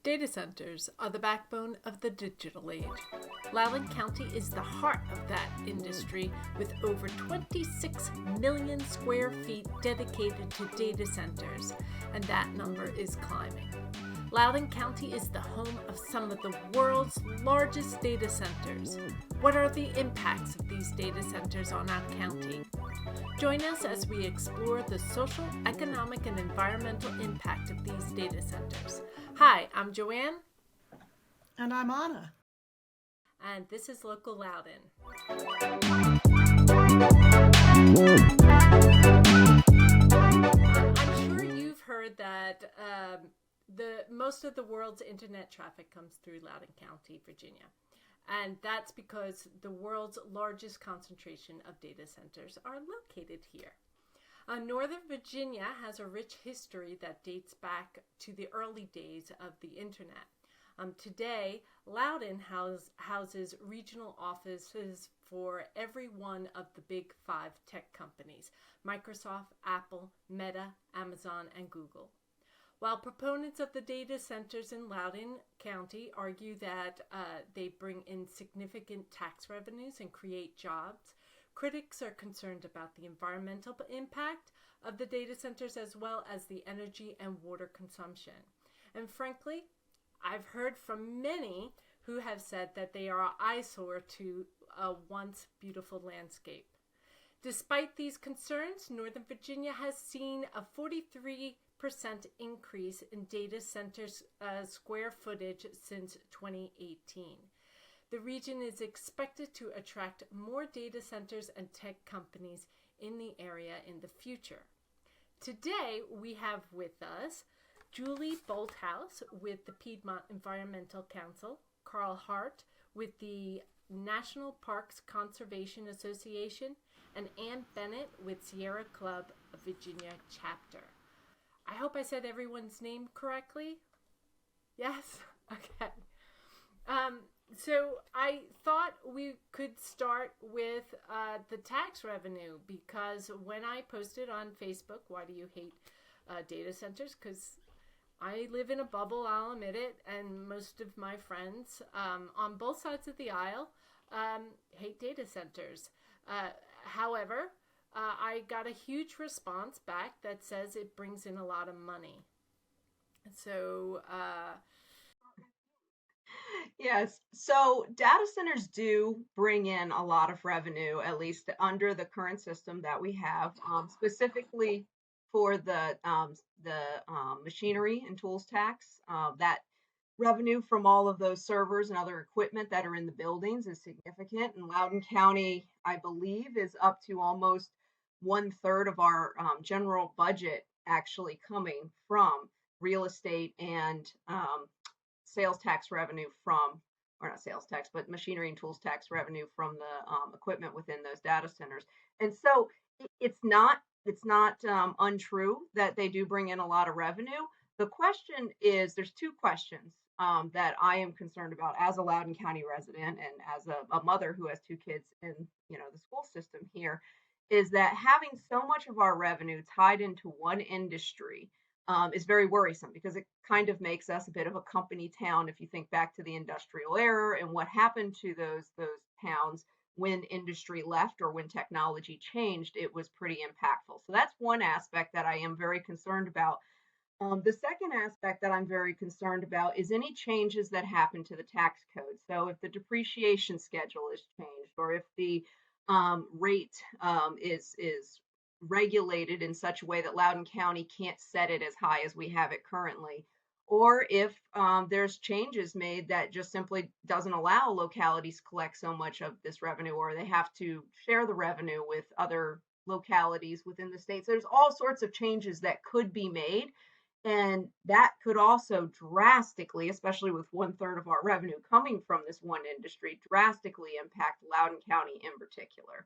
Data centers are the backbone of the digital age. Loudoun County is the heart of that industry, with over 26 million square feet dedicated to data centers, and that number is climbing. Loudoun County is the home of some of the world's largest data centers. What are the impacts of these data centers on our county? Join us as we explore the social, economic, and environmental impact of these data centers. Hi, I'm Joanne. And I'm Anna. And this is Local Loudoun. I'm sure you've heard that most of the world's internet traffic comes through Loudoun County, Virginia. And that's because the world's largest concentration of data centers are located here. Northern Virginia has a rich history that dates back to the early days of the internet. Today, Loudoun houses regional offices for every one of the big 5 tech companies: Microsoft, Apple, Meta, Amazon, and Google. While proponents of the data centers in Loudoun County argue that they bring in significant tax revenues and create jobs, critics are concerned about the environmental impact of the data centers as well as the energy and water consumption. And frankly, I've heard from many who have said that they are an eyesore to a once beautiful landscape. Despite these concerns, Northern Virginia has seen a 43% increase in data centers square footage since 2018. The region is expected to attract more data centers and tech companies in the area in the future. Today, we have with us Julie Bolthouse with the Piedmont Environmental Council, Carl Hart with the National Parks Conservation Association, and Ann Bennett with Sierra Club of Virginia Chapter. I hope I said everyone's name correctly. Yes? Okay. So I thought we could start with the tax revenue, because when I posted on Facebook, why do you hate data centers? Because I live in a bubble, I'll admit it, and most of my friends on both sides of the aisle hate data centers. However, I got a huge response back that says it brings in a lot of money. So, yes. So data centers do bring in a lot of revenue, at least under the current system that we have, specifically for the machinery and tools tax. That revenue from all of those servers and other equipment that are in the buildings is significant. And Loudoun County, I believe, is up to almost 1/3 of our general budget actually coming from real estate and sales tax revenue from, or not sales tax, but machinery and tools tax revenue from the equipment within those data centers. And so it's not untrue that they do bring in a lot of revenue. The question is, there's 2 questions that I am concerned about as a Loudoun County resident and as a mother who has 2 kids in the school system here, is that having so much of our revenue tied into one industry is very worrisome, because it kind of makes us a bit of a company town. If you think back to the industrial era and what happened to those towns when industry left or when technology changed, it was pretty impactful. So that's one aspect that I am very concerned about. The second aspect that I'm very concerned about is any changes that happen to the tax code. So if the depreciation schedule is changed, or if the rate is regulated in such a way that Loudoun County can't set it as high as we have it currently, or if there's changes made that just simply doesn't allow localities to collect so much of this revenue, or they have to share the revenue with other localities within the state. So there's all sorts of changes that could be made. And that could also drastically, especially with 1/3 of our revenue coming from this one industry, drastically impact Loudoun County in particular.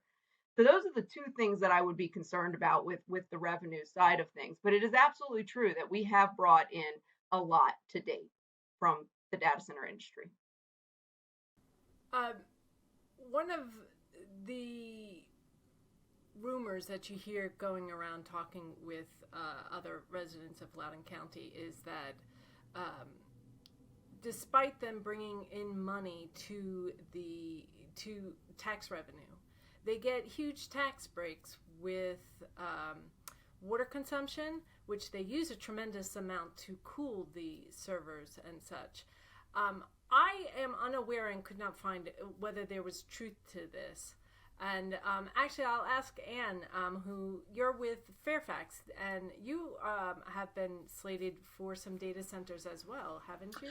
So those are the 2 things that I would be concerned about with the revenue side of things. But it is absolutely true that we have brought in a lot to date from the data center industry. One of the rumors that you hear going around talking with other residents of Loudoun County is that despite them bringing in money to tax revenue, they get huge tax breaks with water consumption, which they use a tremendous amount to cool the servers and such. I am unaware and could not find whether there was truth to this. And actually, I'll ask Anne, who you're with Fairfax, and you have been slated for some data centers as well, haven't you?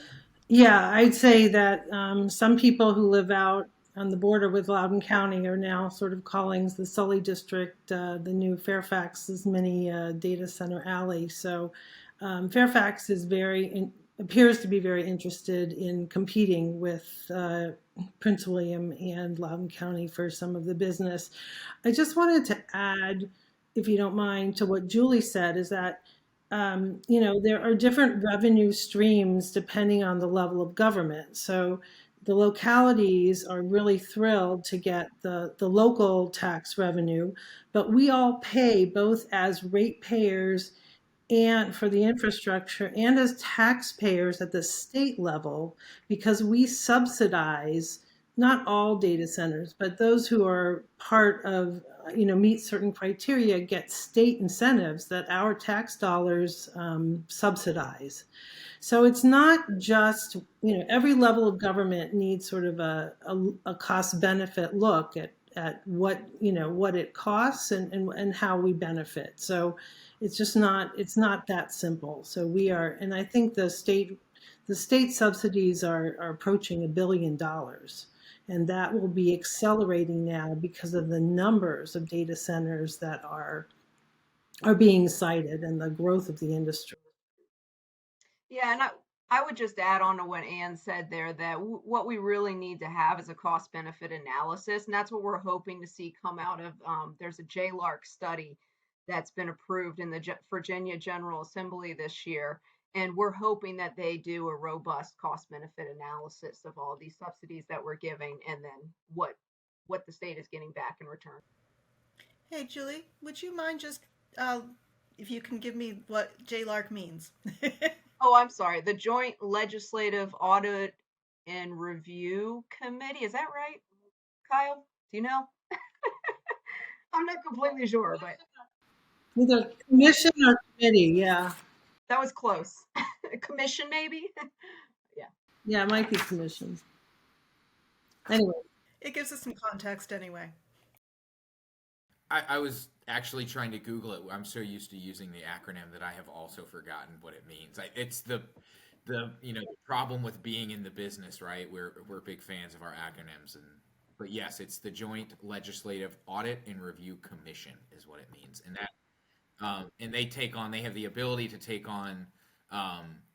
Yeah, I'd say that some people who live out on the border with Loudoun County are now sort of calling the Sully District the new Fairfax's mini data center alley. So Fairfax is appears to be very interested in competing with Prince William and Loudoun County for some of the business. I just wanted to add, if you don't mind, to what Julie said, is that there are different revenue streams depending on the level of government. So the localities are really thrilled to get the local tax revenue, but we all pay both as ratepayers and for the infrastructure and as taxpayers at the state level, because we subsidize not all data centers, but those who are part of, meet certain criteria, get state incentives that our tax dollars subsidize. So it's not just, every level of government needs sort of a cost benefit look at what it costs and how we benefit. So it's not that simple. So and I think the state subsidies are approaching $1 billion. And that will be accelerating now because of the numbers of data centers that are being cited and the growth of the industry. Yeah, and I would just add on to what Ann said there that what we really need to have is a cost benefit analysis, and that's what we're hoping to see come out of. There's a JLARC study that's been approved in the Virginia General Assembly this year, and we're hoping that they do a robust cost benefit analysis of all these subsidies that we're giving, and then what the state is getting back in return. Hey, Julie, would you mind just if you can give me what JLARC means? Oh, I'm sorry. The Joint Legislative Audit and Review Committee. Is that right, Kyle? Do you know? I'm not completely sure, but Either commission or committee, yeah. that was close. Commission, maybe? Yeah. Yeah, it might be commissions. Anyway. It gives us some context anyway. I was actually trying to Google it. I'm so used to using the acronym that I have also forgotten what it means. It's the problem with being in the business, right? We're big fans of our acronyms, but yes, it's the Joint Legislative Audit and Review Commission is what it means, and that and they have the ability to take on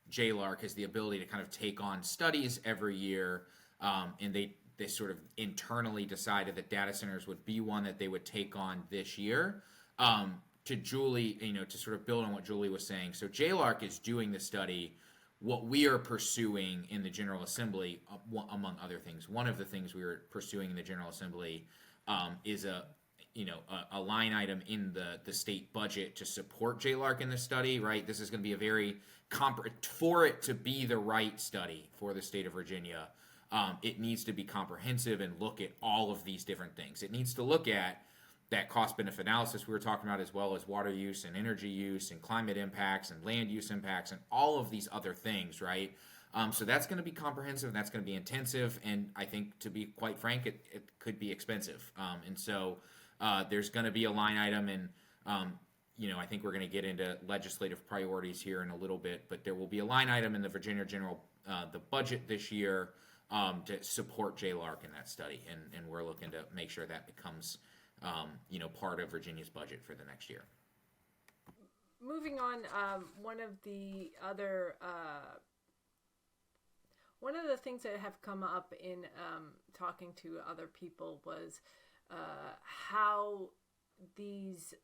JLARC has the ability to kind of take on studies every year, and they sort of internally decided that data centers would be one that they would take on this year. To Julie, to sort of build on what Julie was saying. So JLARC is doing the study. What we are pursuing in the General Assembly, among other things, one of the things we are pursuing in the General Assembly is a line item in the state budget to support JLARC in the study, right? This is going to be a very for it to be the right study for the state of Virginia. It needs to be comprehensive and look at all of these different things. It needs to look at that cost-benefit analysis we were talking about, as well as water use and energy use and climate impacts and land use impacts and all of these other things, right? So that's going to be comprehensive, and that's going to be intensive, and I think, to be quite frank, it could be expensive. And so there's going to be a line item, and I think we're going to get into legislative priorities here in a little bit, but there will be a line item in the Virginia General, the budget this year, to support JLARC in that study, and we're looking to make sure that becomes, part of Virginia's budget for the next year. Moving on, one of the things that have come up in talking to other people was how these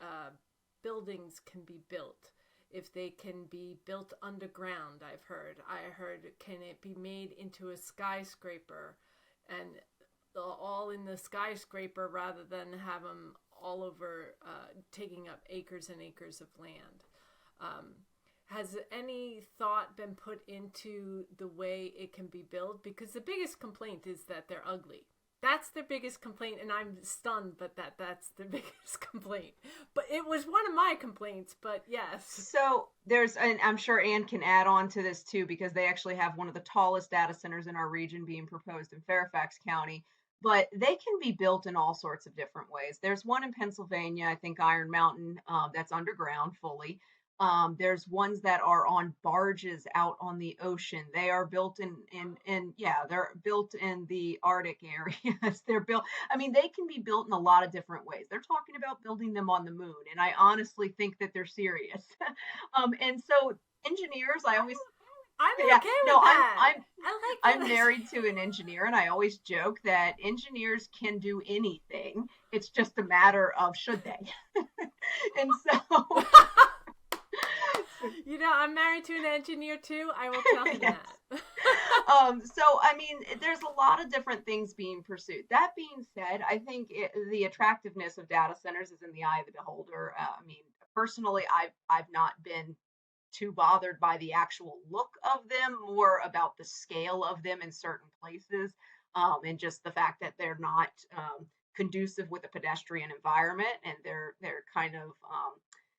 buildings can be built. If they can be built underground, I heard, can it be made into a skyscraper and all in the skyscraper rather than have them all over taking up acres and acres of land? has any thought been put into the way it can be built? Because the biggest complaint is that they're ugly. That's their biggest complaint, and I'm stunned, but that's their biggest complaint. But it was one of my complaints, but yes. So and I'm sure Ann can add on to this too, because they actually have one of the tallest data centers in our region being proposed in Fairfax County. But they can be built in all sorts of different ways. There's one in Pennsylvania, I think Iron Mountain, that's underground fully. There's ones that are on barges out on the ocean. They are built they're built in the Arctic areas. They're built, I mean, they can be built in a lot of different ways. They're talking about building them on the moon, and I honestly think that they're serious. And so engineers, I'm yeah, okay with no, that. I'm I like I'm that. married to an engineer, and I always joke that engineers can do anything. It's just a matter of should they. And so You know, I'm married to an engineer too. I will tell him yes. that. So I mean, there's a lot of different things being pursued. That being said, I think the attractiveness of data centers is in the eye of the beholder. I mean, personally, I've not been too bothered by the actual look of them, more about the scale of them in certain places, and just the fact that they're not conducive with a pedestrian environment, and they're kind of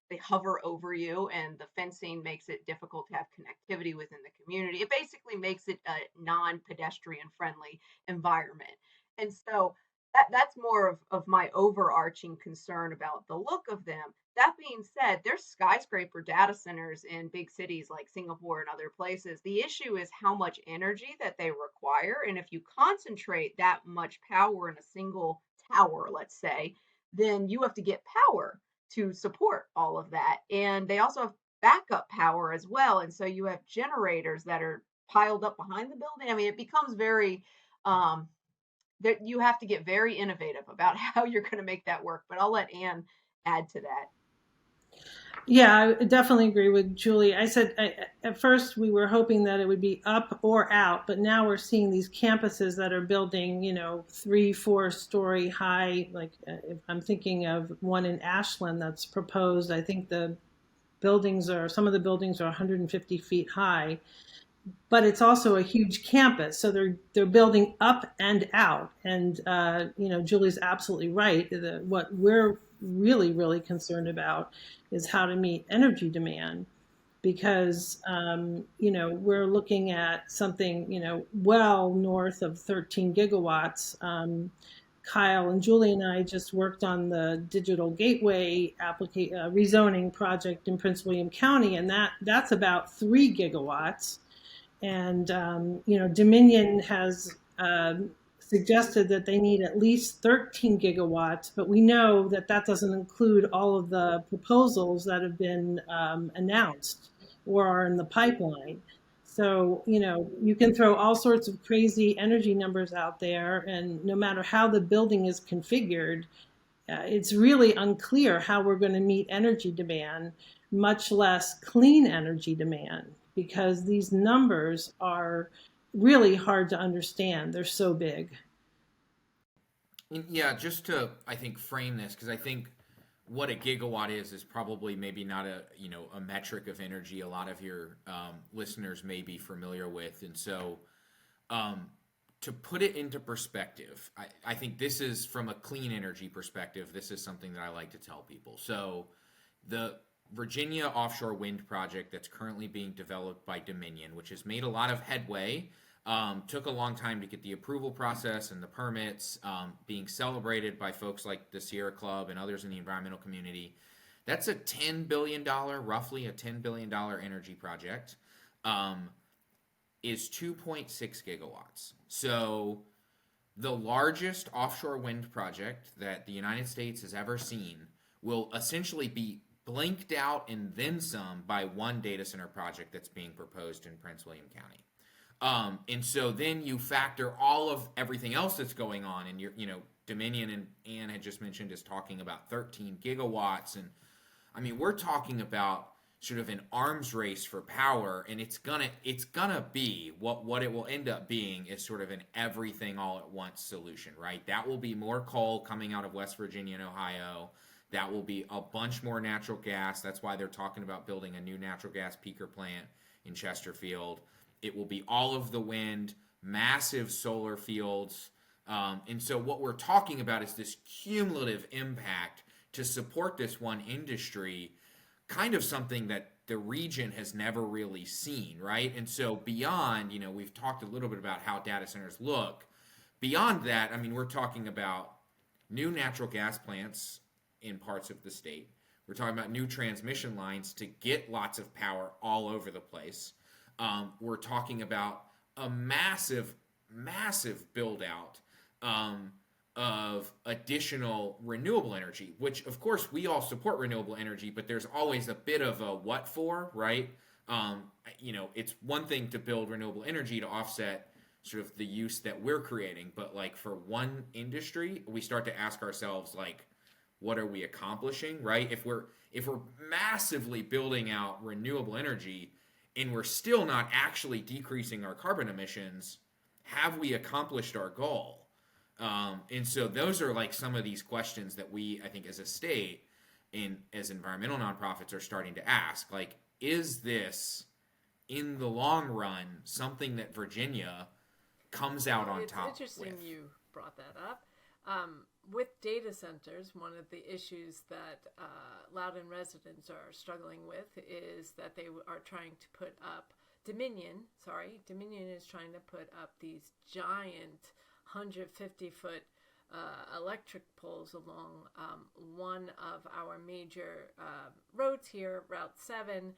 they hover over you, and the fencing makes it difficult to have connectivity within the community. It basically makes it a non-pedestrian friendly environment. And so that's more of my overarching concern about the look of them. That being said, there's skyscraper data centers in big cities like Singapore and other places. The issue is how much energy that they require. And if you concentrate that much power in a single tower, let's say, then you have to get power to support all of that. And they also have backup power as well. And so you have generators that are piled up behind the building. I mean, it becomes very, that you have to get very innovative about how you're going to make that work. But I'll let Ann add to that. Yeah, I definitely agree with Julie. I said at first we were hoping that it would be up or out, but now we're seeing these campuses that are building, 3-4 story high. Like if I'm thinking of one in Ashland that's proposed, I think some of the buildings are 150 feet high, but it's also a huge campus. So they're building up and out. And, Julie's absolutely right. What we're really, really concerned about is how to meet energy demand, because, we're looking at something, well north of 13 gigawatts. Kyle and Julie and I just worked on the digital gateway rezoning project in Prince William County, and that's about 3 gigawatts. And, Dominion has suggested that they need at least 13 gigawatts, but we know that doesn't include all of the proposals that have been announced or are in the pipeline. So, you can throw all sorts of crazy energy numbers out there, and no matter how the building is configured, it's really unclear how we're going to meet energy demand, much less clean energy demand, because these numbers are really hard to understand. They're so big. Yeah, just to, I think, frame this, because I think what a gigawatt is probably maybe not a metric of energy a lot of your listeners may be familiar with. And so to put it into perspective, I think this is from a clean energy perspective, this is something that I like to tell people. So the Virginia offshore wind project that's currently being developed by Dominion, which has made a lot of headway, took a long time to get the approval process and the permits, being celebrated by folks like the Sierra Club and others in the environmental community. That's roughly a $10 billion energy project, is 2.6 gigawatts. So the largest offshore wind project that the United States has ever seen will essentially be blinked out and then some by one data center project that's being proposed in Prince William County. And so then you factor all of everything else that's going on, and Dominion, and Ann had just mentioned, is talking about 13 gigawatts. And I mean, we're talking about sort of an arms race for power, and it's gonna be what it will end up being is sort of an everything all at once solution, right? That will be more coal coming out of West Virginia and Ohio. That will be a bunch more natural gas. That's why they're talking about building a new natural gas peaker plant in Chesterfield. It will be all of the wind, massive solar fields. And so what we're talking about is this cumulative impact to support this one industry, kind of something that the region has never really seen, right? And so beyond, we've talked a little bit about how data centers look. Beyond that, I mean, we're talking about new natural gas plants in parts of the state. We're talking about new transmission lines to get lots of power all over the place. We're talking about a massive, massive build out of additional renewable energy, which of course we all support renewable energy, but there's always a bit of a what for, right? It's one thing to build renewable energy to offset sort of the use that we're creating, but like for one industry, we start to ask ourselves, like, what are we accomplishing, right? If we're massively building out renewable energy and we're still not actually decreasing our carbon emissions, have we accomplished our goal? And so those are like some of these questions that we, I think, as a state and as environmental nonprofits are starting to ask. Like, is this, in the long run, something that Virginia comes out on top with? It's interesting you brought that up. With data centers, one of the issues that Loudoun residents are struggling with is that they are trying to put up Dominion is trying to put up these giant 150-foot electric poles along one of our major roads here, Route 7,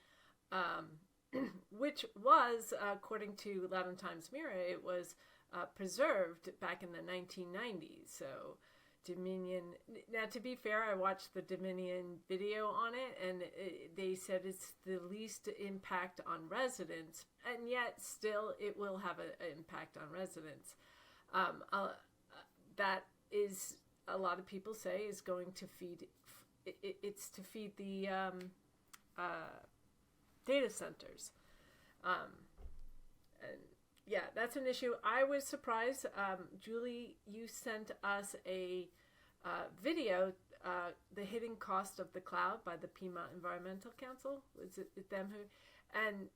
which was, according to Loudoun Times-Mirror, it was preserved back in the 1990s. So Dominion, now to be fair, I watched the Dominion video on it, and they said it's the least impact on residents, and yet still it will have an impact on residents. That is, a lot of people say, is going to feed, it's to feed the data centers. And yeah, that's an issue. I was surprised. Julie, you sent us a video, The Hidden Cost of the Cloud by the Piedmont Environmental Council. Was it them who? And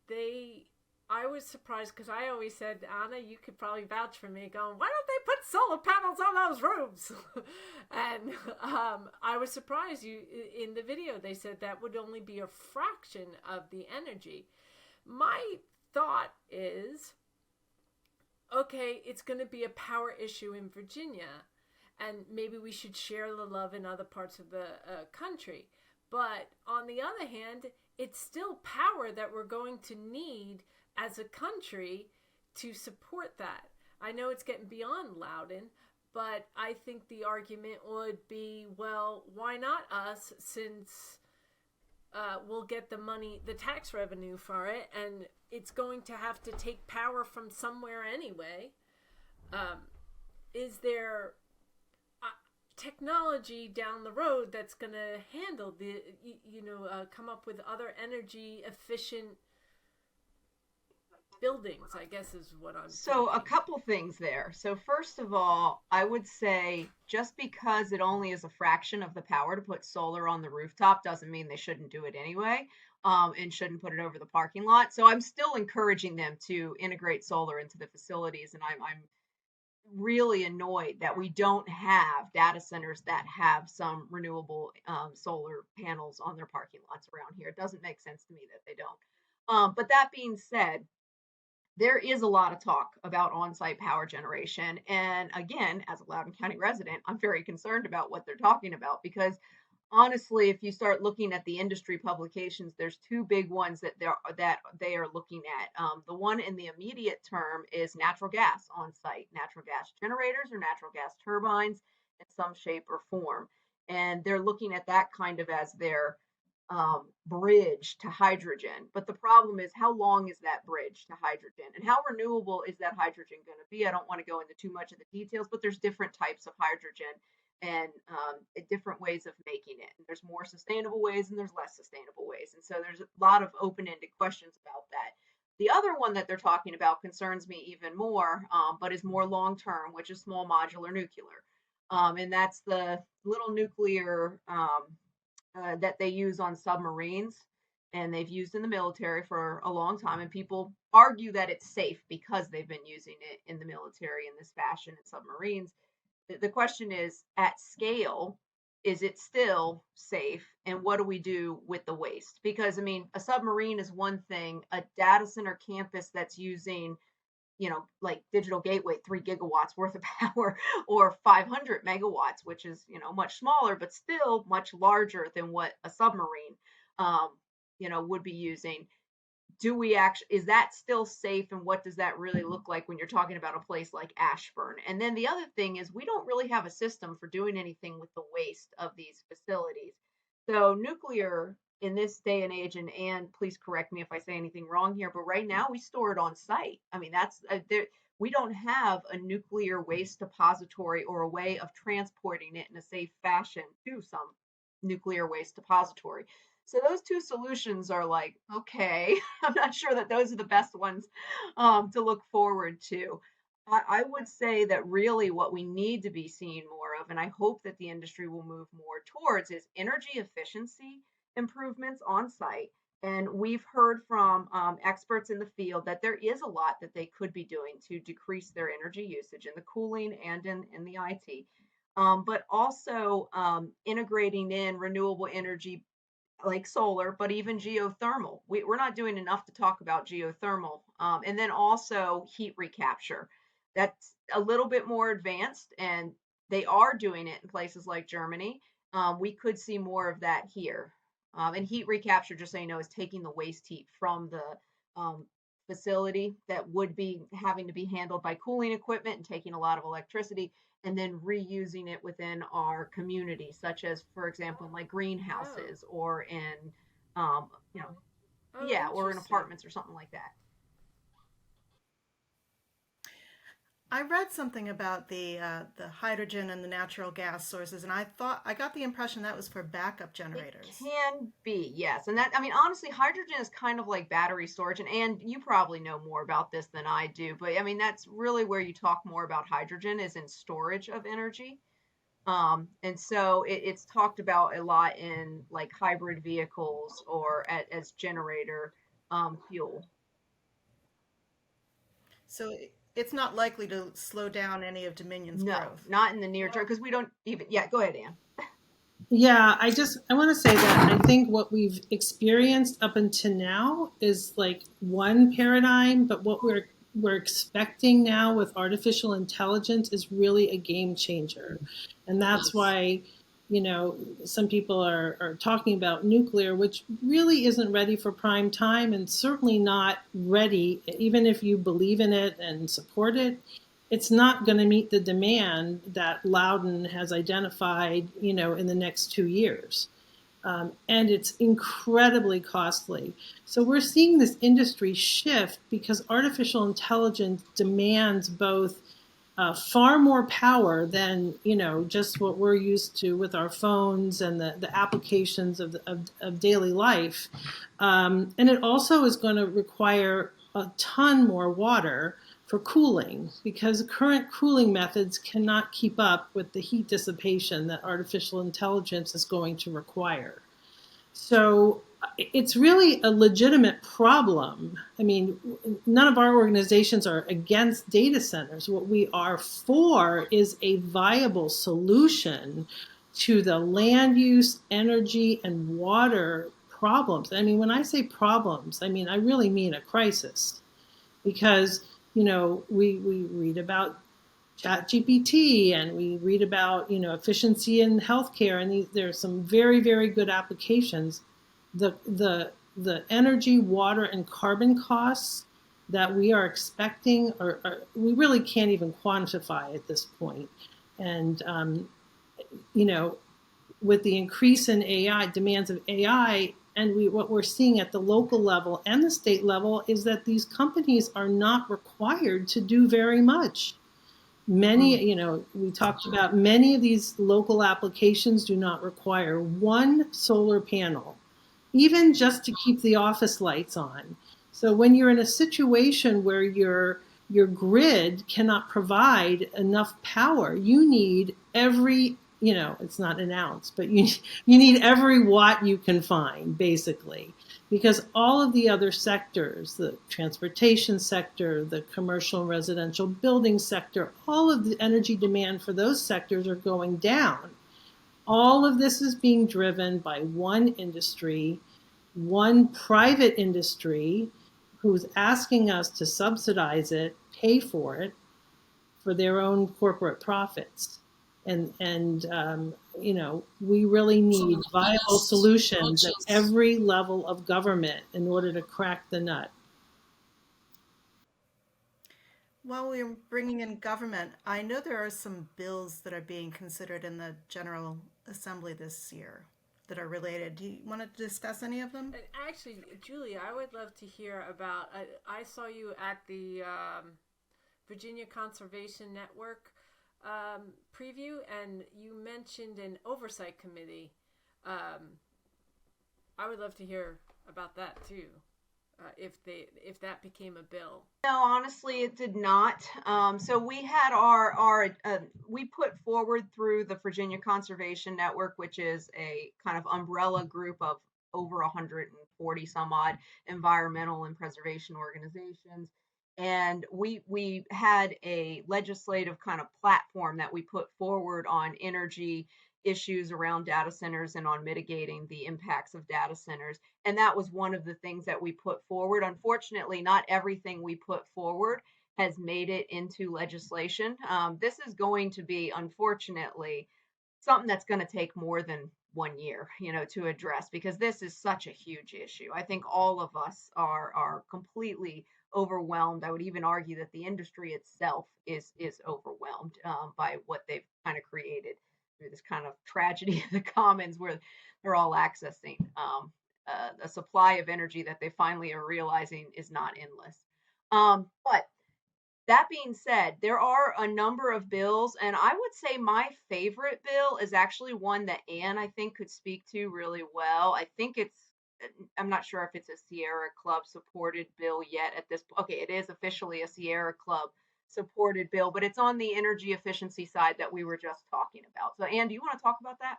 I was surprised because I always said, Anna, you could probably vouch for me, going, why don't they put solar panels on those roofs? And I was surprised. In the video, they said that would only be a fraction of the energy. My thought is, okay, it's going to be a power issue in Virginia, and maybe we should share the love in other parts of the country. But on the other hand, it's still power that we're going to need as a country to support that. I know it's getting beyond Loudoun, but I think the argument would be, well, why not us, since we'll get the money, the tax revenue for it, and it's going to have to take power from somewhere anyway. Is there technology down the road that's going to handle come up with other energy efficient buildings, I guess is what I'm So thinking. a couple things there. So first of all, I would say just because it only is a fraction of the power to put solar on the rooftop doesn't mean they shouldn't do it anyway, and shouldn't put it over the parking lot. So I'm still encouraging them to integrate solar into the facilities, and I'm really annoyed that we don't have data centers that have some renewable solar panels on their parking lots around here. It doesn't make sense to me that they don't. But that being said, there is a lot of talk about on-site power generation. And again, as a Loudoun County resident, I'm very concerned about what they're talking about, because honestly, if you start looking at the industry publications, there's two big ones that they are looking at. The one in the immediate term is natural gas on site, natural gas generators or natural gas turbines in some shape or form. And they're looking at that kind of as their bridge to hydrogen. But the problem is, how long is that bridge to hydrogen, and how renewable is that hydrogen going to be? I don't want to go into too much of the details, but there's different types of hydrogen and different ways of making it. And there's more sustainable ways and there's less sustainable ways. And so there's a lot of open-ended questions about that. The other one that they're talking about concerns me even more, but is more long-term, which is small modular nuclear. And that's the little nuclear that they use on submarines, and they've used in the military for a long time. And people argue that it's safe because they've been using it in the military in this fashion in submarines. The question is, at scale, is it still safe? And what do we do with the waste? Because, I mean, a submarine is one thing, a data center campus that's using, like Digital Gateway, 3 gigawatts worth of power, or 500 megawatts, which is, much smaller, but still much larger than what a submarine, um, would be using. Do we actually, is that still safe, and what does that really look like when you're talking about a place like Ashburn? And then the other thing is, we don't really have a system for doing anything with the waste of these facilities. So nuclear in this day and age, and please correct me if I say anything wrong here, but right now we store it on site. I mean, that's there. We don't have a nuclear waste depository or a way of transporting it in a safe fashion to some nuclear waste depository. So those two solutions are like, okay, I'm not sure that those are the best ones to look forward to. I would say that really what we need to be seeing more of, and I hope that the industry will move more towards, is energy efficiency improvements on site. And we've heard from experts in the field that there is a lot that they could be doing to decrease their energy usage in the cooling and in the IT. But also integrating in renewable energy like solar, but even geothermal. We're not doing enough to talk about geothermal. And then also heat recapture. That's a little bit more advanced, and they are doing it in places like Germany. We could see more of that here. And heat recapture, just so you know, is taking the waste heat from the facility that would be having to be handled by cooling equipment and taking a lot of electricity, and then reusing it within our community, such as, for example, in like Oh, greenhouses or in, um, you know, oh, yeah, or in interesting. apartments or something like that. I read something about the hydrogen and the natural gas sources, and I got the impression that was for backup It generators. can be, yes. And that, I mean, honestly, hydrogen is kind of like battery storage. And you probably know more about this than I do. But I mean, that's really where you talk more about hydrogen is in storage of energy. And so it's talked about a lot in like hybrid vehicles or as generator fuel. So it's not likely to slow down any of Dominion's No, growth. not in the near term because we don't even, yeah, go ahead, Ann. Yeah, I want to say that I think what we've experienced up until now is like one paradigm, but what we're expecting now with artificial intelligence is really a game changer. And that's Yes. why, some people are talking about nuclear, which really isn't ready for prime time and certainly not ready, even if you believe in it and support it, it's not going to meet the demand that Loudoun has identified, in the next 2 years. And it's incredibly costly. So we're seeing this industry shift because artificial intelligence demands both far more power than just what we're used to with our phones and the applications of daily life, and it also is going to require a ton more water for cooling because current cooling methods cannot keep up with the heat dissipation that artificial intelligence is going to require. So it's really a legitimate problem. I mean, none of our organizations are against data centers. What we are for is a viable solution to the land use, energy, and water problems. I mean, when I say problems, I really mean a crisis because, we read about chat GPT and we read about efficiency in healthcare, and there's some very, very good applications. The energy, water, and carbon costs that we are expecting are we really can't even quantify at this point. And you know with the increase in AI, demands of AI, and what we're seeing at the local level and the state level is that these companies are not required to do very much. Mm. We talked about many of these local applications do not require one solar panel, even just to keep the office lights on. So when you're in a situation where your grid cannot provide enough power, you need every it's not an ounce, but you need every watt you can find, basically, because all of the other sectors, the transportation sector, the commercial and residential building sector, all of the energy demand for those sectors are going down. All of this is being driven by one industry, one private industry who's asking us to subsidize it, pay for their own corporate profits. And we really need viable solutions at every level of government in order to crack the nut. While we're bringing in government, I know there are some bills that are being considered in the General Assembly this year that are related. Do you want to discuss any of them? And actually, Julie, I would love to hear about. I saw you at the Virginia Conservation Network preview, and you mentioned an oversight committee. I would love to hear about that too, if that became a bill. No, honestly, it did not. So we had our we put forward through the Virginia Conservation Network, which is a kind of umbrella group of over 140 some odd environmental and preservation organizations. And we had a legislative kind of platform that we put forward on energy issues around data centers and on mitigating the impacts of data centers. And that was one of the things that we put forward. Unfortunately, not everything we put forward has made it into legislation. This is going to be, unfortunately, something that's going to take more than 1 year, to address, because this is such a huge issue. I think all of us are completely overwhelmed. I would even argue that the industry itself is overwhelmed by what they've kind of created through this kind of tragedy of the commons, where they're all accessing a supply of energy that they finally are realizing is not endless. But that being said, there are a number of bills, and I would say my favorite bill is actually one that Anne, I think, could speak to really well. I'm not sure if it's a Sierra Club supported bill yet at this point. Okay, it is officially a Sierra Club supported bill, but it's on the energy efficiency side that we were just talking about. So, Anne, do you want to talk about that?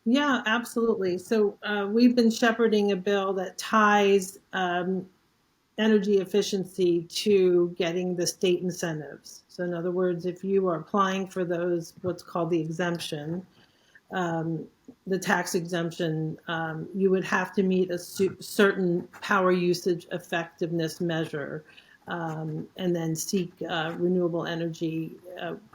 Yeah, absolutely. So we've been shepherding a bill that ties energy efficiency to getting the state incentives. So in other words, if you are applying for those, what's called the exemption, the tax exemption, you would have to meet a certain power usage effectiveness measure, and then seek renewable energy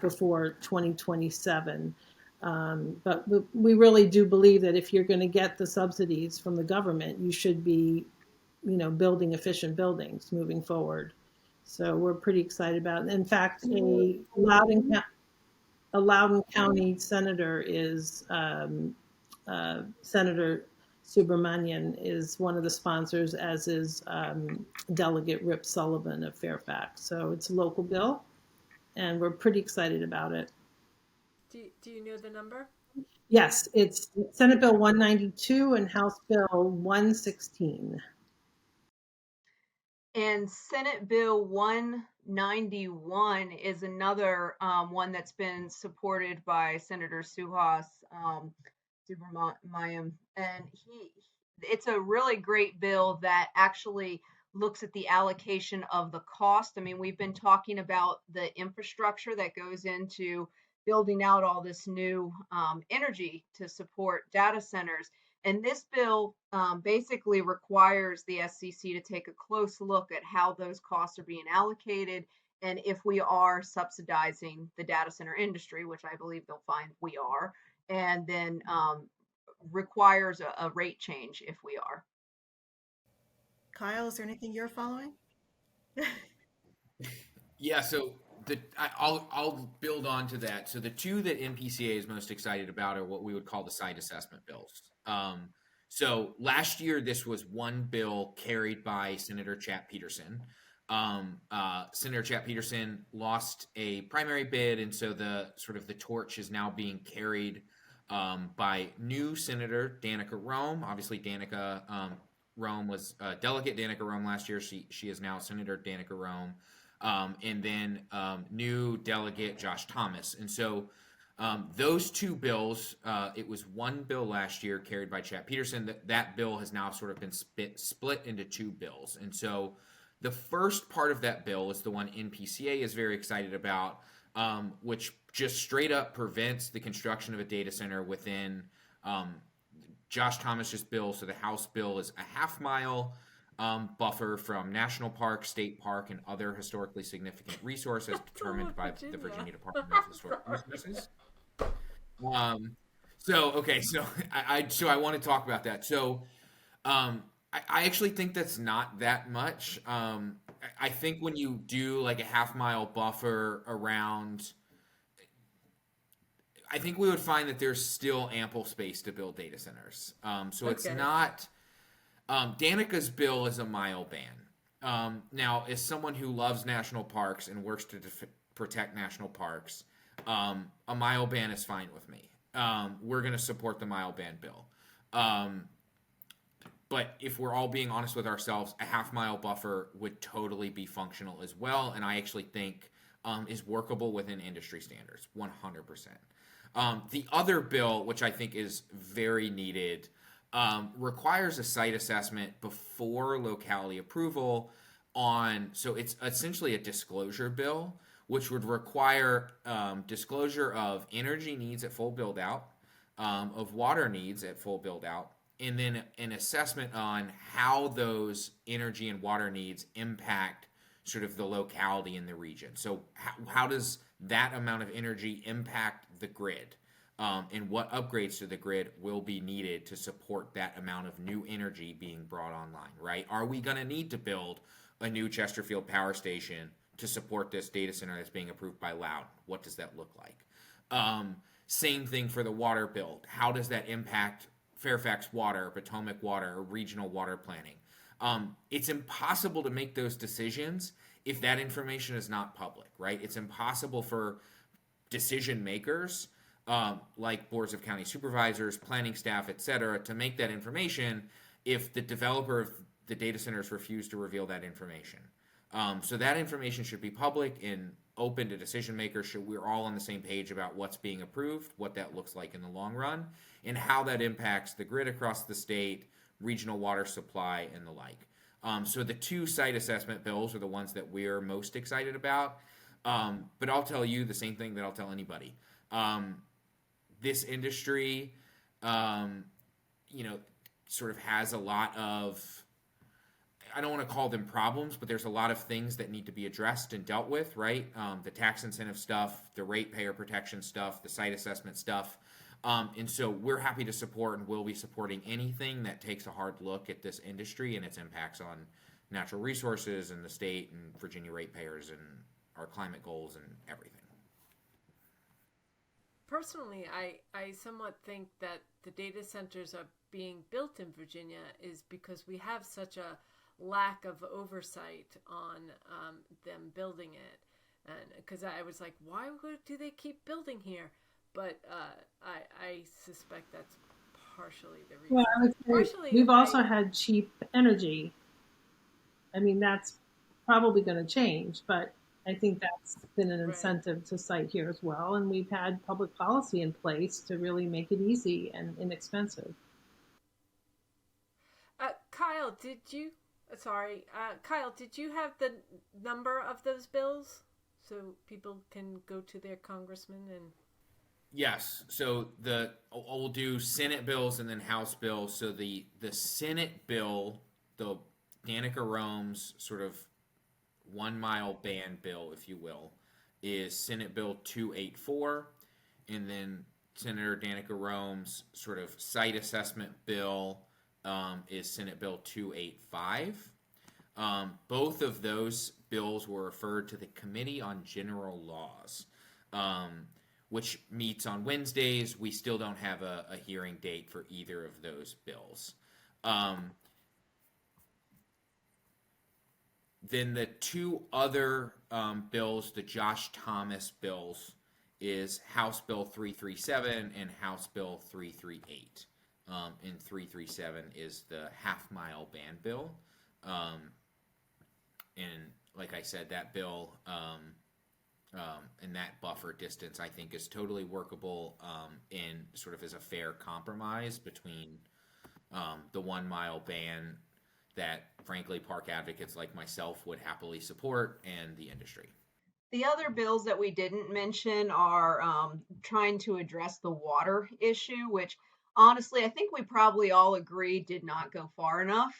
before 2027. But we really do believe that if you're going to get the subsidies from the government, you should be, building efficient buildings moving forward. So we're pretty excited about it. In fact, a Loudoun County senator is Senator Subramanian is one of the sponsors, as is Delegate Rip Sullivan of Fairfax. So it's a local bill, and we're pretty excited about it. Do you know the number? Yes, it's Senate Bill 192 and House Bill 116. And Senate Bill 191 is another one that's been supported by Senator Suhas Subramanian, and it's a really great bill that actually looks at the allocation of the cost. I mean, we've been talking about the infrastructure that goes into building out all this new energy to support data centers. And this bill basically requires the SCC to take a close look at how those costs are being allocated, and if we are subsidizing the data center industry, which I believe they'll find we are, and then requires a rate change if we are. Kyle, is there anything you're following? Yeah, so I'll build on to that. So the two that NPCA is most excited about are what we would call the site assessment bills. So last year, this was one bill carried by Senator Chap Peterson. Senator Chap Peterson lost a primary bid, and so the torch is now being carried by new Senator Danica Roem. Obviously, Danica Roem was Delegate Danica Roem last year. She is now Senator Danica Roem. And then new delegate Josh Thomas. And so Those two bills, it was one bill last year carried by Chad Peterson. That bill has now sort of been split into two bills. And so the first part of that bill is the one NPCA is very excited about, which just straight up prevents the construction of a data center within Josh Thomas's bill. So the House bill is a half-mile buffer from national park, state park, and other historically significant resources determined by the Virginia Department of Historic Resources. So I want to talk about that. So I actually think that's not that much. I think when you do like a half-mile buffer around, I think we would find that there's still ample space to build data centers. So it's not. Danica's bill is a mile ban. Now, as someone who loves national parks and works to protect national parks, a mile ban is fine with me. We're going to support the mile ban bill. But if we're all being honest with ourselves, a half-mile buffer would totally be functional as well, and I actually think is workable within industry standards, 100%. The other bill, which I think is very needed, requires a site assessment before locality approval so it's essentially a disclosure bill, which would require disclosure of energy needs at full build-out, of water needs at full build-out, and then an assessment on how those energy and water needs impact sort of the locality in the region. So how does that amount of energy impact the grid? And what upgrades to the grid will be needed to support that amount of new energy being brought online, right? Are we going to need to build a new Chesterfield power station to support this data center that's being approved by Loudoun? What does that look like? Same thing for the water bill. How does that impact Fairfax Water, Potomac Water, or regional water planning? It's impossible to make those decisions if that information is not public, right? It's impossible for decision makers like boards of county supervisors, planning staff, et cetera, to make that information if the developer of the data centers refuse to reveal that information. So that information should be public and open to decision makers. We're all on the same page about what's being approved, what that looks like in the long run, and how that impacts the grid across the state, regional water supply, and the like. So the two site assessment bills are the ones that we're most excited about. But I'll tell you the same thing that I'll tell anybody. This industry, sort of has a lot of, I don't want to call them problems, but there's a lot of things that need to be addressed and dealt with, right? The tax incentive stuff, the ratepayer protection stuff, the site assessment stuff. And so we're happy to support and will be supporting anything that takes a hard look at this industry and its impacts on natural resources and the state and Virginia ratepayers and our climate goals and everything. Personally, I somewhat think that the data centers are being built in Virginia is because we have such a lack of oversight on them building it. And because I was like, why do they keep building here? But I suspect that's partially the reason. Well, I would say we've also had cheap energy. I mean, that's probably going to change, but I think that's been an incentive to site here as well. And we've had public policy in place to really make it easy and inexpensive. Kyle, did you have the number of those bills so people can go to their congressman and... Yes. So we'll do Senate bills and then House bills. So the Senate bill, the Danica Rome's sort of 1 mile ban bill, if you will, is Senate Bill 284, and then Senator Danica Rome's sort of site assessment bill is Senate Bill 285. Both of those bills were referred to the Committee on General Laws, which meets on Wednesdays. We still don't have a hearing date for either of those bills. Then the two other bills, the Josh Thomas bills, is House Bill 337 and House Bill 338. And 337 is the half-mile ban bill. And like I said, that bill and that buffer distance, I think, is totally workable in sort of as a fair compromise between the 1 mile ban that, frankly, park advocates like myself would happily support and the industry. The other bills that we didn't mention are trying to address the water issue, which honestly, I think we probably all agree did not go far enough,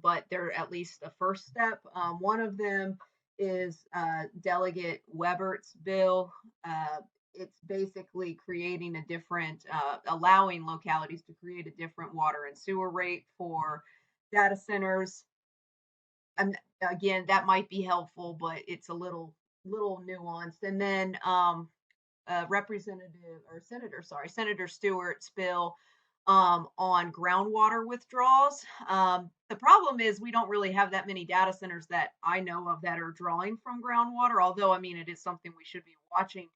but they're at least a first step. One of them is Delegate Webert's bill. It's basically creating a different, allowing localities to create a different water and sewer rate for data centers. And again, that might be helpful, but it's a little nuanced. And then Representative or Senator, sorry, Senator Stewart's bill on groundwater withdrawals. The problem is we don't really have that many data centers that I know of that are drawing from groundwater, although, I mean, it is something we should be watching.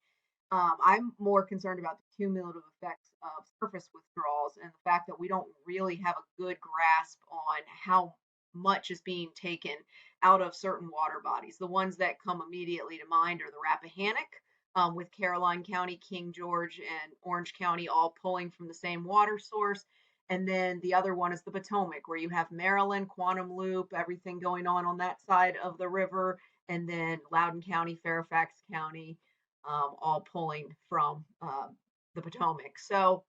I'm more concerned about the cumulative effects of surface withdrawals and the fact that we don't really have a good grasp on how much is being taken out of certain water bodies. The ones that come immediately to mind are the Rappahannock, with Caroline County, King George, and Orange County all pulling from the same water source. And then the other one is the Potomac, where you have Maryland, Quantum Loop, everything going on that side of the river, and then Loudoun County, Fairfax County, all pulling from the Potomac. So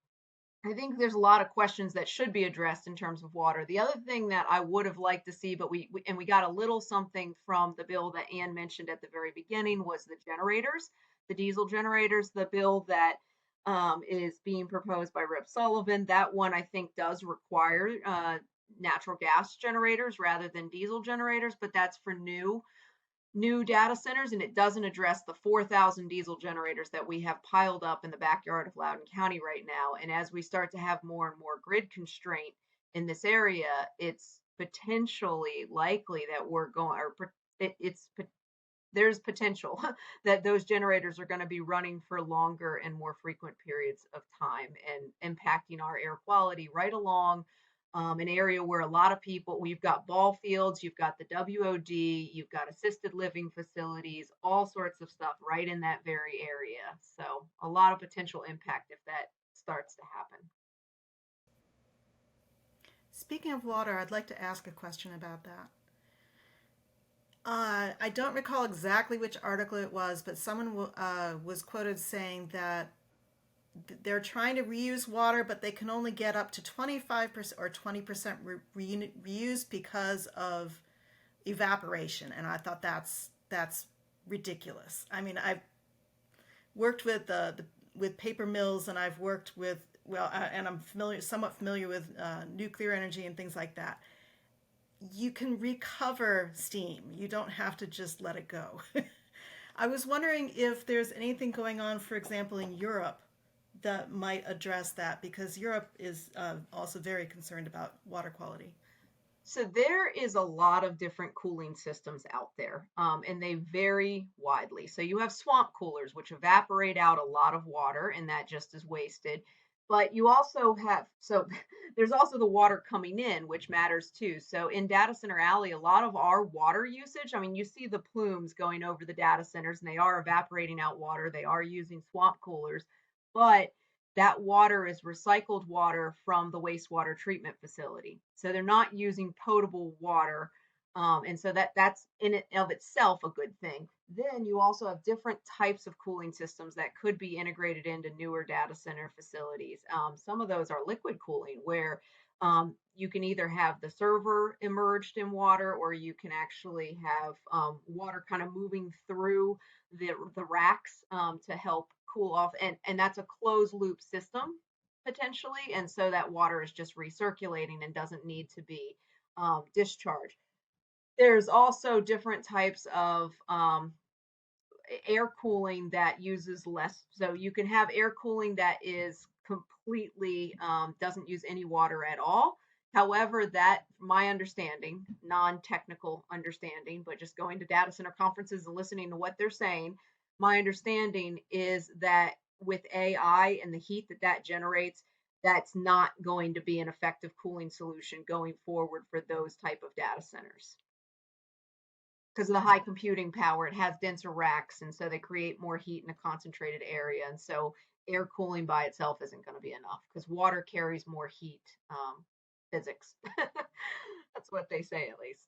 I think there's a lot of questions that should be addressed in terms of water. The other thing that I would have liked to see, but we got a little something from the bill that Ann mentioned at the very beginning, was the generators, the diesel generators. The bill that is being proposed by Rep. Sullivan, that one I think does require natural gas generators rather than diesel generators, but that's for new data centers, and it doesn't address the 4,000 diesel generators that we have piled up in the backyard of Loudoun County right now. And as we start to have more and more grid constraint in this area, it's potentially likely that we're going, or there's potential that those generators are going to be running for longer and more frequent periods of time and impacting our air quality right along an area where a lot of people, we've got ball fields, you've got the WOD, you've got assisted living facilities, all sorts of stuff right in that very area. So a lot of potential impact if that starts to happen. Speaking of water, I'd like to ask a question about that. I don't recall exactly which article it was, but someone was quoted saying that they're trying to reuse water, but they can only get up to 25% or 20% reuse because of evaporation. And I thought that's ridiculous. I mean, I've worked with with paper mills, and I've worked with and I'm somewhat familiar with nuclear energy and things like that. You can recover steam. You don't have to just let it go. I was wondering if there's anything going on, for example, in Europe that might address that, because Europe is also very concerned about water quality. So there is a lot of different cooling systems out there, and they vary widely. So you have swamp coolers, which evaporate out a lot of water, and that just is wasted. But you also have, so there's also the water coming in, which matters too. So in Data Center Alley, a lot of our water usage, I mean, you see the plumes going over the data centers, and they are evaporating out water. They are using swamp coolers, but that water is recycled water from the wastewater treatment facility. So they're not using potable water. And so that's in and of itself a good thing. Then you also have different types of cooling systems that could be integrated into newer data center facilities. Some of those are liquid cooling, where you can either have the server immersed in water, or you can actually have water kind of moving through the racks to help cool off, and that's a closed loop system potentially, and so that water is just recirculating and doesn't need to be discharged. There's also different types of air cooling that uses less, so you can have air cooling that is completely doesn't use any water at all. However, that, my understanding, non-technical understanding, but just going to data center conferences and listening to what they're saying, my understanding is that with AI and the heat that generates, that's not going to be an effective cooling solution going forward for those type of data centers. because of the high computing power. It has denser racks, and so they create more heat in a concentrated area. And so air cooling by itself isn't going to be enough because water carries more heat. Physics. That's what they say, at least.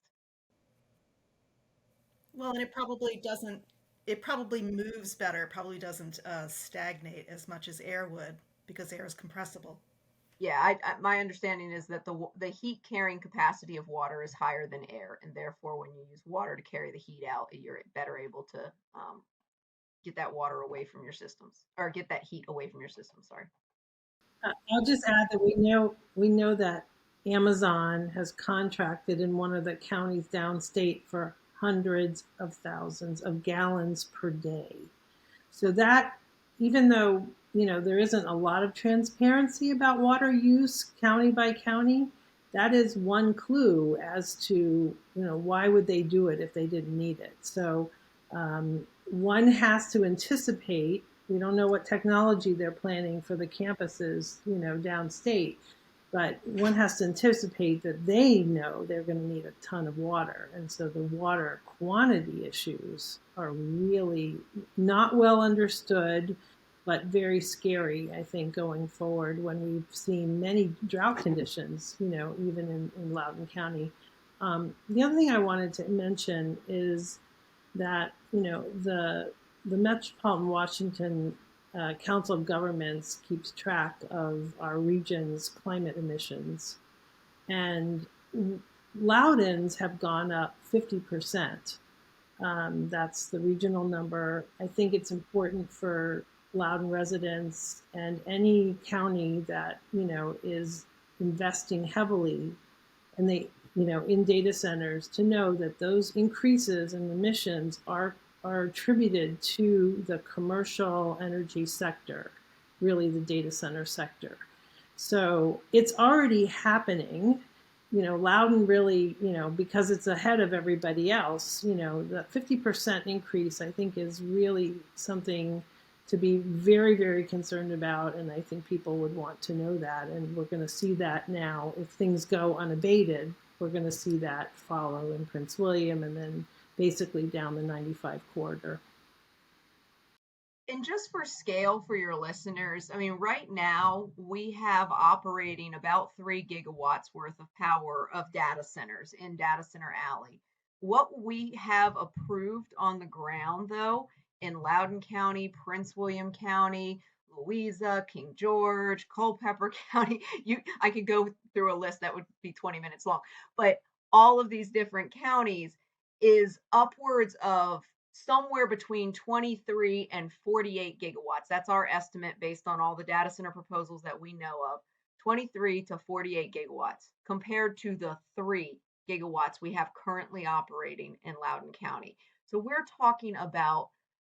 Well, and it probably doesn't, it probably moves better. It probably doesn't stagnate as much as air would because air is compressible. Yeah, my understanding is that the heat carrying capacity of water is higher than air, and therefore, when you use water to carry the heat out, you're better able to get that water away from your systems, or get that heat away from your system. Sorry. I'll just add that we know that Amazon has contracted in one of the counties downstate for hundreds of thousands of gallons per day. So that, even though there isn't a lot of transparency about water use county by county, that is one clue as to why would they do it if they didn't need it. So one has to anticipate. We don't know what technology they're planning for the campuses, downstate, but one has to anticipate that they know they're going to need a ton of water. And so the water quantity issues are really not well understood, but very scary, I think, going forward when we've seen many drought conditions, even in Loudoun County. The other thing I wanted to mention is that, the Metropolitan Washington Council of Governments keeps track of our region's climate emissions, and Loudoun's have gone up 50%. That's the regional number. I think it's important for Loudoun residents and any county that is investing heavily, and in data centers, to know that those increases in emissions are attributed to the commercial energy sector, really the data center sector. So it's already happening. Loudoun really, because it's ahead of everybody else, the 50% increase, I think, is really something to be very, very concerned about. And I think people would want to know that. And we're going to see that now. If things go unabated, we're going to see that follow in Prince William and then basically down the 95 corridor. And just for scale for your listeners, I mean, right now we have operating about 3 gigawatts worth of power of data centers in Data Center Alley. What we have approved on the ground, though, in Loudoun County, Prince William County, Louisa, King George, Culpeper County, I could go through a list that would be 20 minutes long, but all of these different counties is upwards of somewhere between 23 and 48 gigawatts. That's our estimate based on all the data center proposals that we know of. 23 to 48 gigawatts compared to the 3 gigawatts we have currently operating in Loudoun County. So we're talking about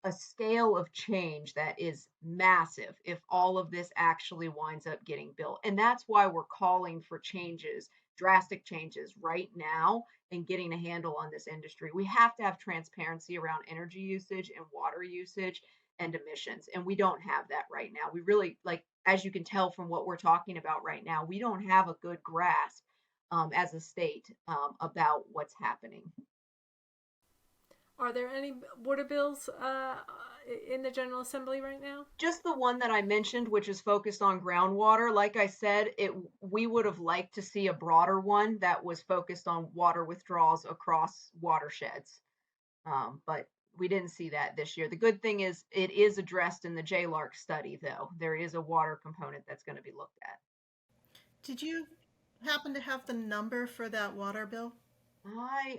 a scale of change that is massive if all of this actually winds up getting built. And that's why we're calling for changes, drastic changes right now, and getting a handle on this industry. We have to have transparency around energy usage and water usage and emissions. And we don't have that right now. We really, like, as you can tell from what we're talking about right now, we don't have a good grasp as a state about what's happening. Are there any water bills in the General Assembly right now? Just the one that I mentioned, which is focused on groundwater. Like I said, we would have liked to see a broader one that was focused on water withdrawals across watersheds. But we didn't see that this year. The good thing is it is addressed in the JLARC study, though. There is a water component that's going to be looked at. Did you happen to have the number for that water bill?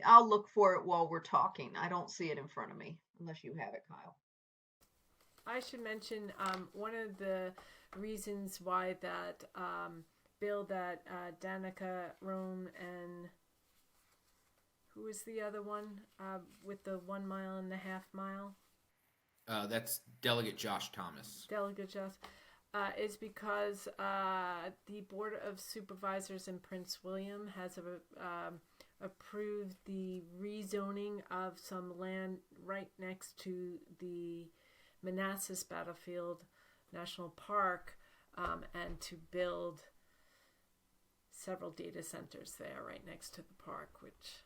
I'll look for it while we're talking. I don't see it in front of me, unless you have it, Kyle. I should mention one of the reasons why that bill that Danica Rome and who was the other one with the 1.5 mile? That's Delegate Josh Thomas. Delegate Josh. Is because the Board of Supervisors in Prince William has approved the rezoning of some land right next to the Manassas Battlefield National Park and to build several data centers there right next to the park, which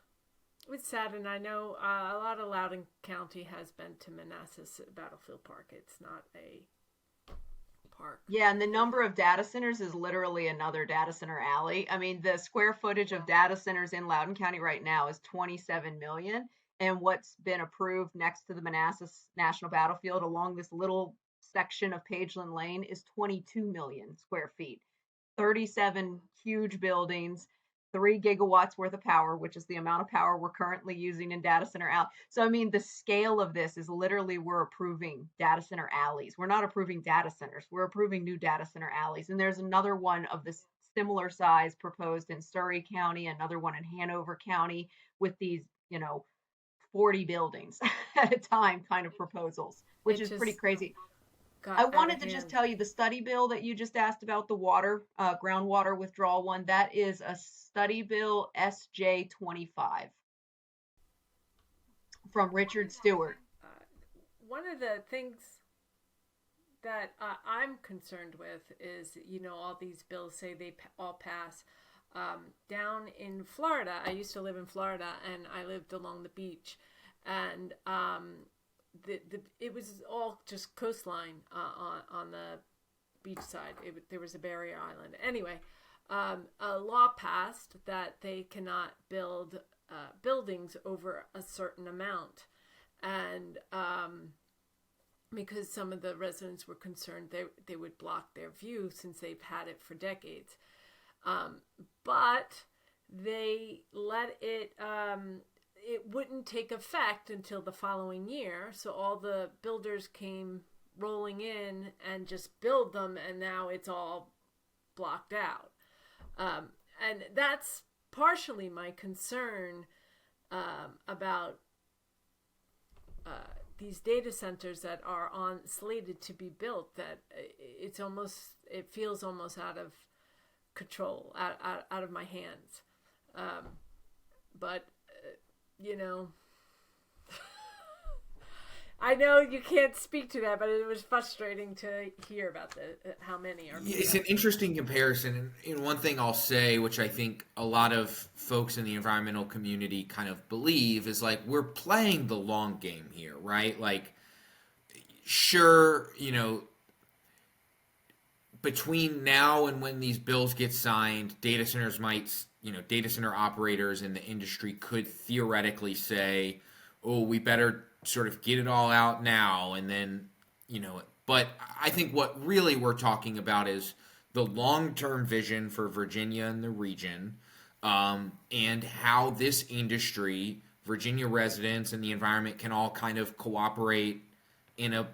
It's sad, and I know a lot of Loudoun County has been to Manassas Battlefield Park. It's not a park. Yeah, and the number of data centers is literally another data center alley. I mean, the square footage of data centers in Loudoun County right now is 27 million. And what's been approved next to the Manassas National Battlefield along this little section of Pageland Lane is 22 million square feet. 37 huge buildings, 3 gigawatts worth of power, which is the amount of power we're currently using in data center out. So, I mean, the scale of this is literally we're approving data center alleys. We're not approving data centers. We're approving new data center alleys. And there's another one of this similar size proposed in Surrey County, another one in Hanover County with these, 40 buildings at a time kind of proposals, which is pretty crazy. I wanted to just tell you the study bill that you just asked about, the water, groundwater withdrawal one, that is a study bill SJ25 from Richard Stewart. One of the things that I'm concerned with is, all these bills say they all pass. Down in Florida, I used to live in Florida, and I lived along the beach, and it was all just coastline on the beach side. There was a barrier island. Anyway, a law passed that they cannot build buildings over a certain amount, and because some of the residents were concerned they would block their view since they've had it for decades. But they let it wouldn't take effect until the following year. So all the builders came rolling in and just build them, and now it's all blocked out. And that's partially my concern about these data centers that are slated to be built, that it feels almost out of control, out of my hands. But I know you can't speak to that, but it was frustrating to hear about how many are. It's an interesting comparison, and one thing I'll say, which I think a lot of folks in the environmental community kind of believe, is like we're playing the long game here, right? Like, sure, between now and when these bills get signed, data centers might, data center operators in the industry could theoretically say, oh, we better sort of get it all out now. And then, but I think what really we're talking about is the long-term vision for Virginia and the region, and how this industry, Virginia residents and the environment can all kind of cooperate in a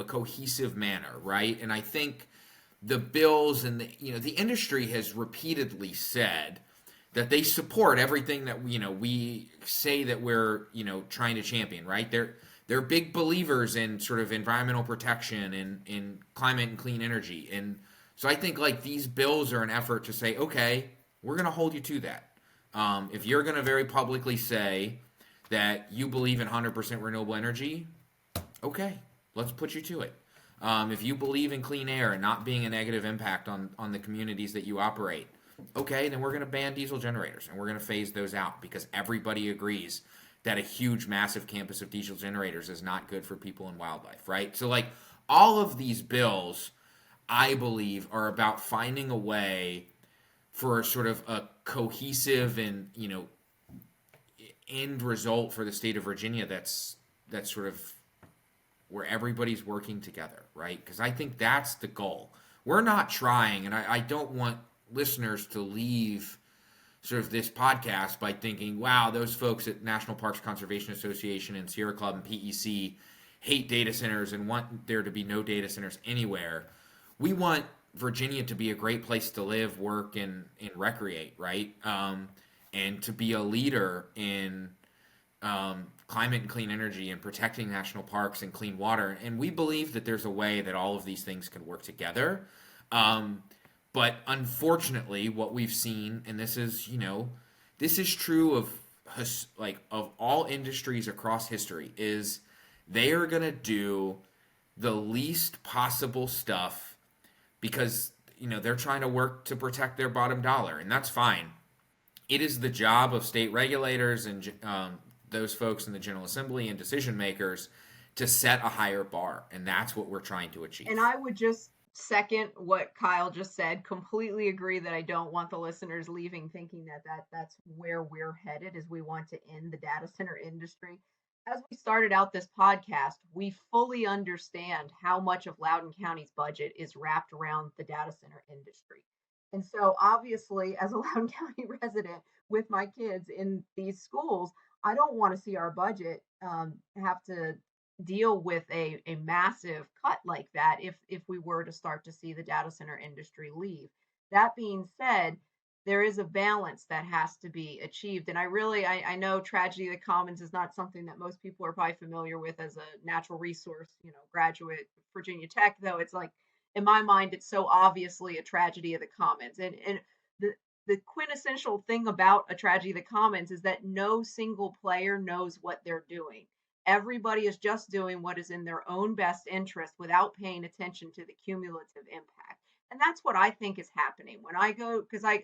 cohesive manner, right? And I think the bills and the industry has repeatedly said that they support everything that we say that we're trying to champion, right? They're big believers in sort of environmental protection and in climate and clean energy, and so I think like these bills are an effort to say, okay, we're going to hold you to that. If you're going to very publicly say that you believe in 100% renewable energy, okay, let's put you to it. If you believe in clean air and not being a negative impact on the communities that you operate, okay, then we're going to ban diesel generators and we're going to phase those out because everybody agrees that a huge, massive campus of diesel generators is not good for people and wildlife, right? So, like, all of these bills, I believe, are about finding a way for sort of a cohesive and, end result for the state of Virginia that's sort of where everybody's working together, right? Because I think that's the goal. We're not trying, and I don't want listeners to leave sort of this podcast by thinking, wow, those folks at National Parks Conservation Association and Sierra Club and PEC hate data centers and want there to be no data centers anywhere. We want Virginia to be a great place to live, work, and recreate, right? And to be a leader in climate and clean energy and protecting national parks and clean water. And we believe that there's a way that all of these things can work together. But unfortunately, what we've seen, and this is true of all industries across history, is they are going to do the least possible stuff because, they're trying to work to protect their bottom dollar, and that's fine. it is the job of state regulators and those folks in the General Assembly and decision makers to set a higher bar, and that's what we're trying to achieve. And I would just second what Kyle just said. Completely agree that I don't want the listeners leaving thinking that's where we're headed, is we want to end the data center industry. As we started out this podcast, we fully understand how much of Loudoun County's budget is wrapped around the data center industry. And so obviously, as a Loudoun County resident with my kids in these schools, I don't want to see our budget have to deal with a massive cut like that if we were to start to see the data center industry leave. That being said, there is a balance that has to be achieved. And I know tragedy of the commons is not something that most people are probably familiar with as a natural resource, graduate Virginia Tech, though it's like, in my mind, it's so obviously a tragedy of the commons. And the quintessential thing about a tragedy of the commons is that no single player knows what they're doing. Everybody is just doing what is in their own best interest without paying attention to the cumulative impact. And that's what I think is happening when I go, because I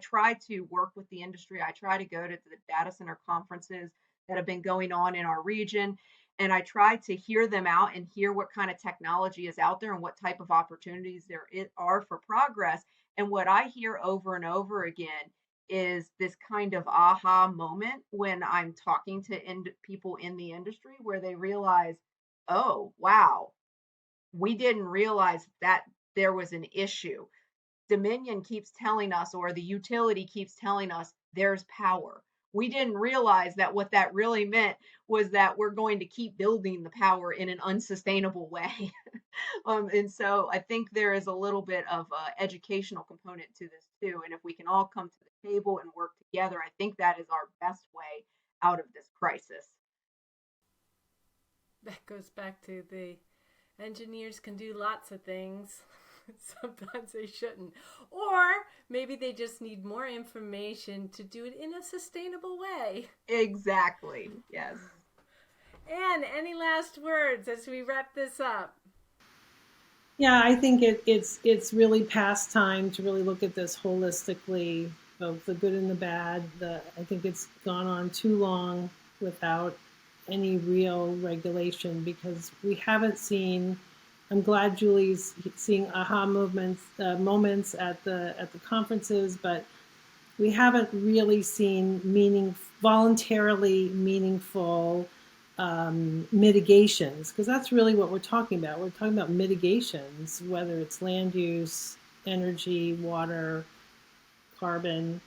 try to work with the industry. I try to go to the data center conferences that have been going on in our region. And I try to hear them out and hear what kind of technology is out there and what type of opportunities there are for progress. And what I hear over and over again is this kind of aha moment when I'm talking to people in the industry where they realize, oh, wow, we didn't realize that there was an issue. Dominion keeps telling us, or the utility keeps telling us, there's power. We didn't realize that what that really meant was that we're going to keep building the power in an unsustainable way. And so I think there is a little bit of an educational component to this too. And if we can all come to the table and work together, I think that is our best way out of this crisis. That goes back to the engineers can do lots of things. Sometimes they shouldn't. Or maybe they just need more information to do it in a sustainable way. Exactly. Yes. Anne, any last words as we wrap this up? Yeah, I think it's really past time to really look at this holistically, both the good and the bad. I think it's gone on too long without any real regulation because we haven't seen. I'm glad Julie's seeing aha moments at the conferences, but we haven't really seen voluntarily meaningful mitigations, because that's really what we're talking about. We're talking about mitigations, whether it's land use, energy, water, carbon.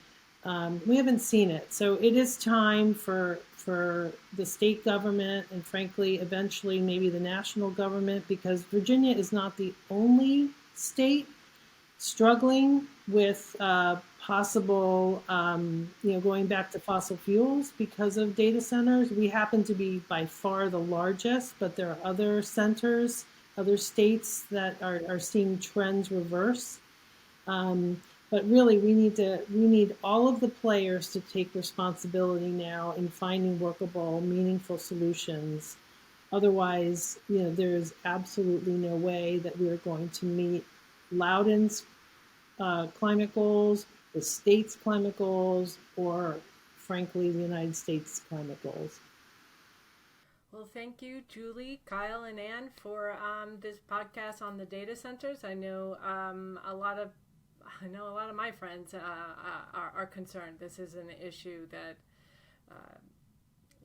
We haven't seen it. So it is time for the state government and frankly, eventually maybe the national government, because Virginia is not the only state struggling with possible, going back to fossil fuels because of data centers. We happen to be by far the largest, but there are other centers, other states that are seeing trends reverse. But really, we need all of the players to take responsibility now in finding workable, meaningful solutions. Otherwise, there's absolutely no way that we are going to meet Loudoun's climate goals, the state's climate goals, or frankly, the United States climate goals. Well, thank you, Julie, Kyle, and Anne for this podcast on the data centers. I know a lot of my friends are concerned. This is an issue that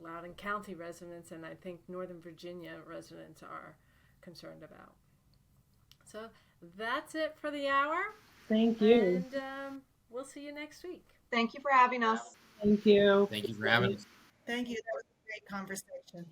Loudoun County residents and I think Northern Virginia residents are concerned about. So that's it for the hour. Thank you. And we'll see you next week. Thank you for having us. Thank you. Thank you for having us. Thank you. That was a great conversation.